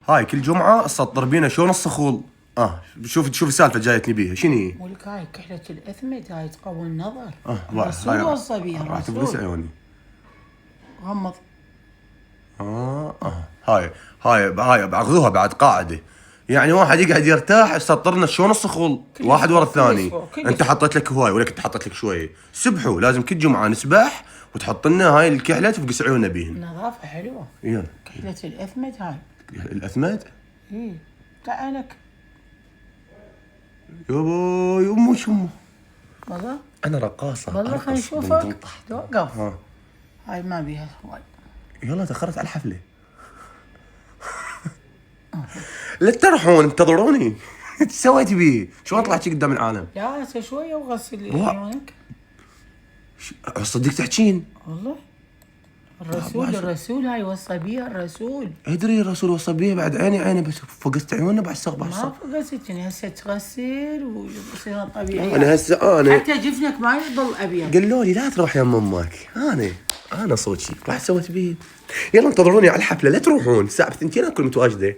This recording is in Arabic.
هاي كل جمعة تسطر بينا شلون الصخول. شوف السالفة جايتني بيها شنو هي؟ ولك هاي كحلة الأثمد هاي تقوي النظر. الرسول وصى بيها راح تبلس عيوني. غمض. هاي باخذوها بعد قاعدة. يعني واحد يقعد يرتاح يسطرنا شلون الصخول واحد ورا الثاني. انت حطيت لك هواي ولك انت حطيت لك شوية. سبحوا لازم كل جمعة نسبح وتحط لنا هاي الكحلة تفقس عيوننا بيهن. نظافة حلوة. يلا كحلة الأثمد هاي. الأثمد؟ ايه تعالك. يابا يمه شمه. والله انا رقاصة. والله خلينا نشوفك. توقف. هاي ما بيها هواي. يلا تأخرت على الحفلة. لا تروحون انتظروني. ايش سويت بيه؟ شلون طلعت قدام العالم؟ لا هسه شوية وغسل عيونك. صدق تحكين؟ والله الرسول هاي وصى بيها الرسول. ادري الرسول وصى بيها بعد عيني بس فقست عيوننا بعد الصبح. ما فقست يعني هسه تغسل ويصير طبيعي. انا هسه حتى جفنك ما يضل ابيض. قالوا لي لا تروح يا امك. انا صوتي راح سويت بيه. يلا انتظروني على الحفله لا تروحون الساعه 2 اكون متواجده.